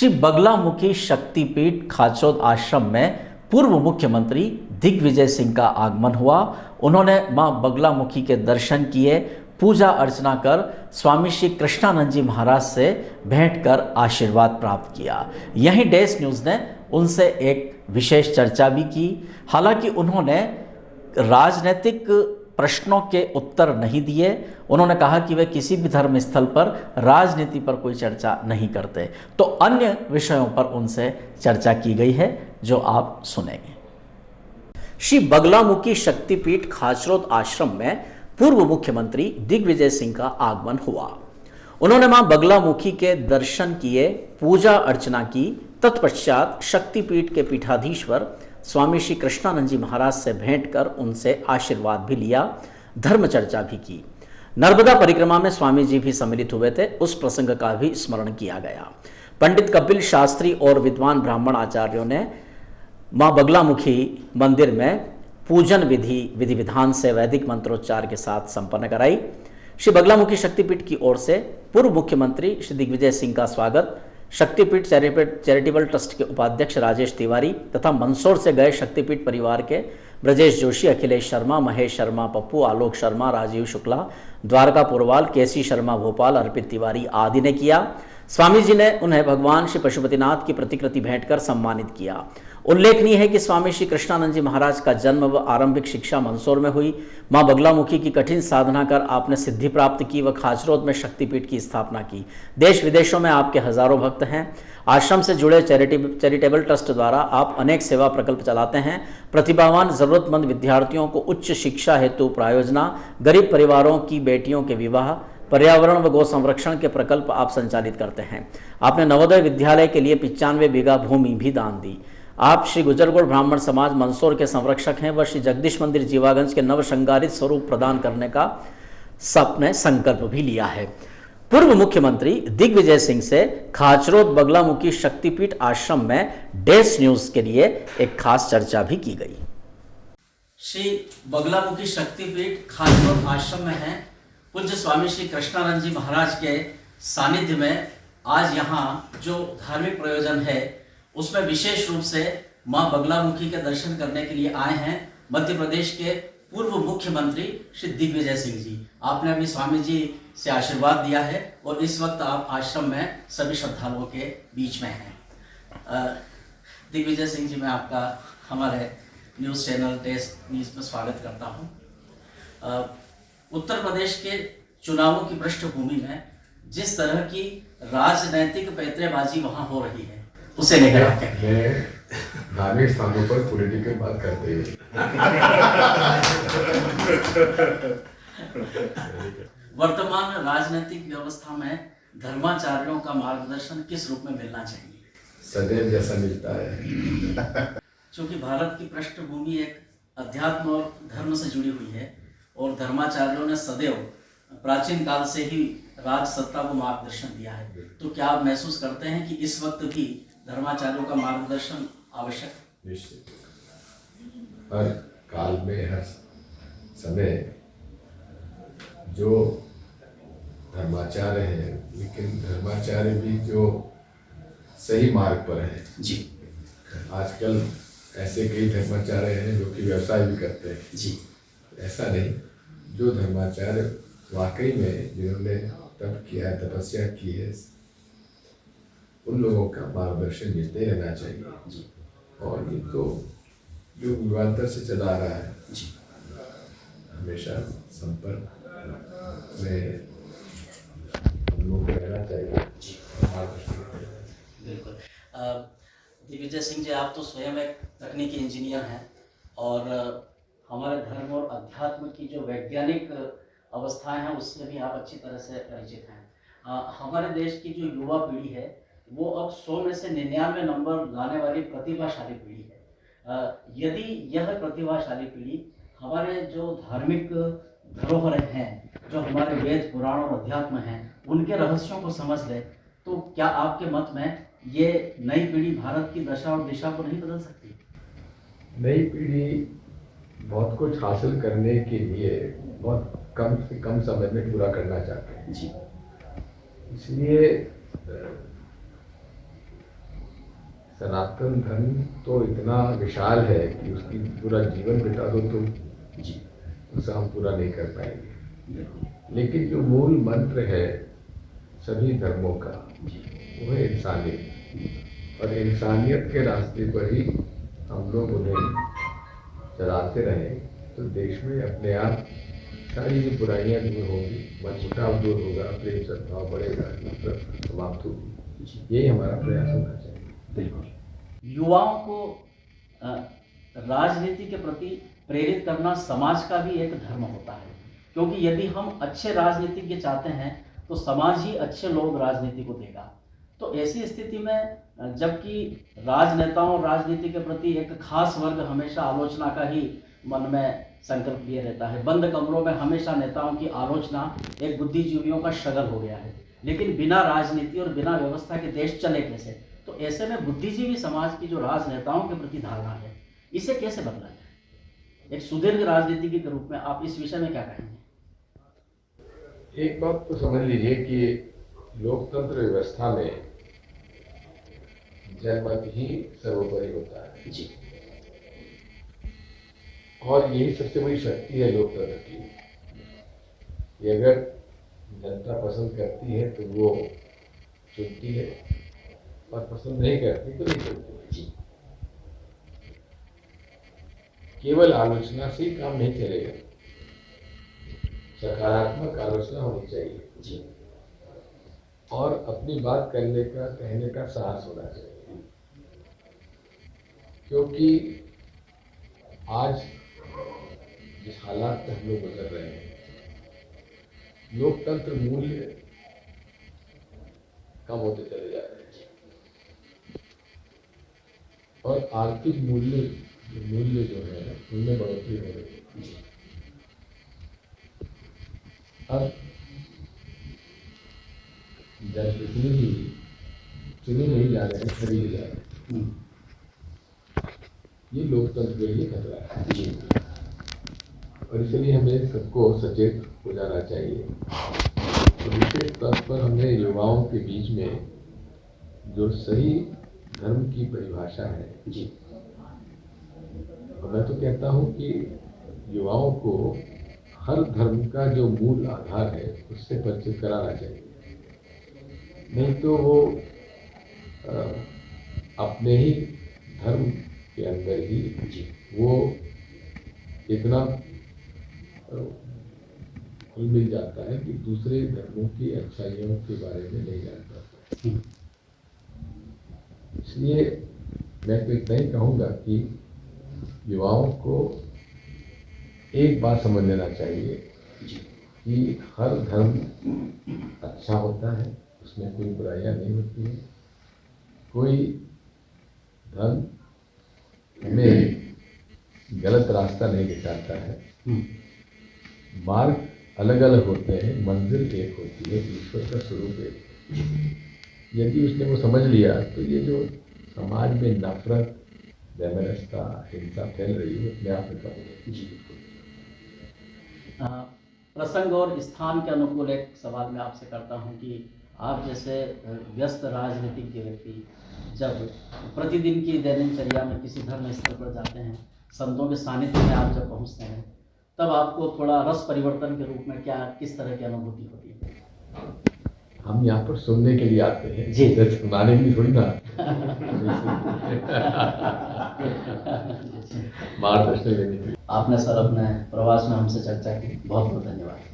श्री बगलामुखी शक्तिपीठ खाचौद आश्रम में पूर्व मुख्यमंत्री दिग्विजय सिंह का आगमन हुआ। उन्होंने मां बगलामुखी के दर्शन किए, पूजा अर्चना कर स्वामी श्री कृष्णानंद जी महाराज से भेंट कर आशीर्वाद प्राप्त किया। यहीं डेस न्यूज़ ने उनसे एक विशेष चर्चा भी की। हालांकि उन्होंने राजनीतिक प्रश्नों के उत्तर नहीं दिए। उन्होंने कहा कि वे किसी भी धर्म स्थल पर राजनीति पर कोई चर्चा नहीं करते। तो अन्य विषयों पर उनसे चर्चा की गई है जो आप सुनेंगे। श्री बगलामुखी शक्तिपीठ खाचरोद आश्रम में पूर्व मुख्यमंत्री दिग्विजय सिंह का आगमन हुआ। उन्होंने मां बगलामुखी के दर्शन किए, पूजा अर्चना की। तत्पश्चात शक्तिपीठ के पीठाधीश्वर स्वामी श्री कृष्णानंद जी महाराज से भेंट कर उनसे आशीर्वाद भी लिया, धर्म चर्चा भी की। नर्मदा परिक्रमा में स्वामी जी भी सम्मिलित हुए थे, उस प्रसंग का भी स्मरण किया गया। पंडित कपिल शास्त्री और विद्वान ब्राह्मण आचार्यों ने मां बगलामुखी मंदिर में पूजन विधि विधान से वैदिक मंत्रोच्चार के साथ संपन्न कराई। श्री बगलामुखी शक्तिपीठ की ओर से पूर्व मुख्यमंत्री श्री दिग्विजय सिंह का स्वागत शक्तिपीठ चैरिटेबल ट्रस्ट के उपाध्यक्ष राजेश तिवारी तथा मंदसौर से गए शक्तिपीठ परिवार के ब्रजेश जोशी, अखिलेश शर्मा, महेश शर्मा, पप्पू, आलोक शर्मा, राजीव शुक्ला, द्वारका पुरवाल, केसी शर्मा भोपाल, अर्पित तिवारी आदि ने किया। स्वामी जी ने उन्हें भगवान श्री पशुपतिनाथ की प्रतिकृति भेंट कर सम्मानित किया। उल्लेखनीय है कि स्वामी श्री कृष्णानंद जी महाराज का जन्म व आरंभिक शिक्षा मंदसौर में हुई। मां बगलामुखी की कठिन साधना कर आपने सिद्धि प्राप्त की व खाचरोद में शक्तिपीठ की स्थापना की। देश विदेशों में आपके हजारों भक्त हैं। आश्रम से जुड़े चैरिटेबल ट्रस्ट द्वारा आप अनेक सेवा प्रकल्प चलाते हैं। प्रतिभावान जरूरतमंद विद्यार्थियों को उच्च शिक्षा हेतु प्रायोजना, गरीब परिवारों की बेटियों के विवाह, पर्यावरण व गौ संरक्षण के प्रकल्प आप संचालित करते हैं। आपने नवोदय विद्यालय के लिए 95 बीघा भूमि भी दान दी। आप श्री गुजरगोड़ ब्राह्मण समाज मंदसौर के संरक्षक हैं व श्री जगदीश मंदिर जीवागंज के नवशंगारित स्वरूप प्रदान करने का सपने संकल्प भी लिया है। पूर्व मुख्यमंत्री दिग्विजय सिंह से खाचरोद बगलामुखी शक्तिपीठ आश्रम में डेस न्यूज के लिए एक खास चर्चा भी की गई। श्री बगलामुखी शक्तिपीठ खाचरोद आश्रम में है। पूज्य स्वामी श्री कृष्णानंद जी महाराज के सानिध्य में आज यहाँ जो धार्मिक प्रयोजन है उसमें विशेष रूप से मां बगलामुखी के दर्शन करने के लिए आए हैं मध्य प्रदेश के पूर्व मुख्यमंत्री श्री दिग्विजय सिंह जी। आपने अभी स्वामी जी से आशीर्वाद दिया है और इस वक्त आप आश्रम में सभी श्रद्धालुओं के बीच में हैं। दिग्विजय सिंह जी, मैं आपका हमारे न्यूज़ चैनल डेस न्यूज़ में स्वागत करता हूं। उत्तर प्रदेश के चुनावों की पृष्ठभूमि में जिस तरह की राजनैतिक पैंतरेबाजी वहां हो रही है उसे लेकर आप क्या कहें? धार्मिक स्थानों पर पॉलिटिकल बात करते हैं। वर्तमान राजनीतिक व्यवस्था में धर्माचार्यों का मार्गदर्शन किस रूप में मिलना चाहिए? सदैव जैसा मिलता है। क्योंकि भारत की पृष्ठभूमि एक अध्यात्म और धर्म से जुड़ी हुई है और धर्माचार्यों ने सदैव प्राचीन काल से ही राज सत्ता को मार्गदर्शन दिया है। तो क्या आप महसूस करते हैं कि इस वक्त भी धर्माचार्यों का मार्गदर्शन आवश्यक? निश्चित, हर काल में हर समय जो धर्माचार्य हैं, लेकिन धर्माचार्य भी जो सही मार्ग पर है जी। आजकल ऐसे कई धर्माचार्य हैं जो कि व्यवसाय भी करते हैं जी। ऐसा नहीं, जो धर्माचार्य वाकई में जिन्होंने तप किया है, तपस्या की है, उन लोगों का मार्गदर्शन मिलते रहना चाहिए जी। और ये तो जो युगांतर से चला आ रहा है जी, हमेशा संपर्क में हम लोगों को रहना चाहिए जी। बिल्कुल। दिग्विजय सिंह जी, आप तो स्वयं एक तकनीकी इंजीनियर हैं और हमारे धर्म और अध्यात्म की जो वैज्ञानिक अवस्थाएं हैं उससे भी आप अच्छी तरह से परिचित हैं। हमारे देश की जो युवा पीढ़ी है वो अब 100 में से 99 नंबर लाने वाली प्रतिभाशाली पीढ़ी है। यदि यह प्रतिभाशाली पीढ़ी हमारे जो धार्मिक धरोहर हैं, जो हमारे वेद पुराण और अध्यात्म हैं, उनके रहस्यों को समझ ले, तो क्या आपके मत में ये नई पीढ़ी भारत की दशा और दिशा को नहीं बदल सकती? नई पीढ़ी बहुत कुछ हासिल करने के लिए बहुत कम से कम समय में पूरा करना चाहते हैं जी। इसलिए सनातन धर्म तो इतना विशाल है कि उसकी पूरा जीवन बिता दो तो जी उसे हम पूरा नहीं कर पाएंगे। लेकिन जो मूल मंत्र है सभी धर्मों का वो है इंसानियत, और इंसानियत के रास्ते पर ही हम लोग उन्हें चलाते रहे तो देश में अपने आप सारी जो बुराइयां दूर होंगी, मनमुटाव दूर होगा, प्रेम सद्भाव बढ़ेगा, नफरत समाप्त होगी। यही हमारा प्रयास होना चाहिए। बिल्कुल। युवाओं को राजनीति के प्रति प्रेरित करना समाज का भी एक धर्म होता है, क्योंकि यदि हम अच्छे राजनीतिज्ञ चाहते हैं तो समाज ही अच्छे लोग राजनीति को देगा। तो ऐसी स्थिति में जबकि राजनेताओं और राजनीति के प्रति एक खास वर्ग हमेशा आलोचना का ही मन में संकल्प लिए रहता है, बंद कमरों में हमेशा नेताओं की आलोचना एक बुद्धिजीवियों का शगल हो गया है। लेकिन बिना राजनीति और बिना व्यवस्था के देश चले कैसे? तो ऐसे में बुद्धिजीवी समाज की जो राजनेताओं के प्रति धारणा है, इसे कैसे बदला जाए? एक सुदीर्घ राजनीति के रूप में आप इस विषय में क्या कहेंगे? एक बात तो समझ लीजिए कि लोकतंत्र व्यवस्था में जनमत ही सर्वोपरि होता है जी, और यही सबसे बड़ी शक्ति है लोकतंत्र की। ये अगर जनता पसंद करती है तो वो चुनती है, और पसंद नहीं करती तो नहीं चुनती। जी, केवल आलोचना से ही काम नहीं चलेगा, सकारात्मक आलोचना होनी चाहिए जी, और अपनी बात कहने का साहस होना चाहिए। क्योंकि आज जिस हालात से हम लोग गुजर रहे हैं, लोकतंत्र मूल्य कम होते चले जा रहे हैं और आर्थिक मूल्य जो है उनमें बढ़ोतरी हो रही है। अब जनप्रतिनिधि चुने नहीं जा रहे हैं, खरीदे जा रहे हैं। ये लोकतंत्र के लिए खतरा है जी, और इसलिए हमें सबको सचेत हो जाना चाहिए। तो विशेष तौर पर हमें युवाओं के बीच में जो सही धर्म की परिभाषा है जी, और मैं तो कहता हूँ कि युवाओं को हर धर्म का जो मूल आधार है उससे परिचित कराना चाहिए। नहीं तो वो अपने ही धर्म के अंदर ही वो इतना खुल मिल जाता है कि दूसरे धर्मों की अच्छाइयों के बारे में नहीं जान पाता। इसलिए मैं तो इतना ही कहूँगा कि युवाओं को एक बात समझ लेना चाहिए कि हर धर्म अच्छा होता है, उसमें कोई बुराइयां नहीं होती है। कोई धर्म हमें गलत रास्ता नहीं दिखाता है। मार्ग अलग अलग होते हैं, मंजिल एक होती है, ईश्वर का स्वरूप एक। यदि उसने वो समझ लिया तो ये जो समाज में नफरत, वैमनस्यता, हिंसा फैल रही है अपने आप में कम होगी। जी, प्रसंग और स्थान के अनुकूल एक सवाल मैं आपसे करता हूं कि आप जैसे व्यस्त राजनीतिज्ञ व्यक्ति जब प्रतिदिन की दिनचर्या में किसी धर्म स्थल पर जाते हैं, संतों के सानिध्य में आप जब पहुंचते हैं, तब आपको थोड़ा रस परिवर्तन के रूप में किस तरह की अनुभूति होती है? हम यहाँ पर सुनने के लिए आते हैं जी, सुनाने के लिए थोड़ी ना मार्गदर्शन लेने के लिए। आपने सर अपने प्रवास में हमसे चर्चा की, बहुत बहुत धन्यवाद।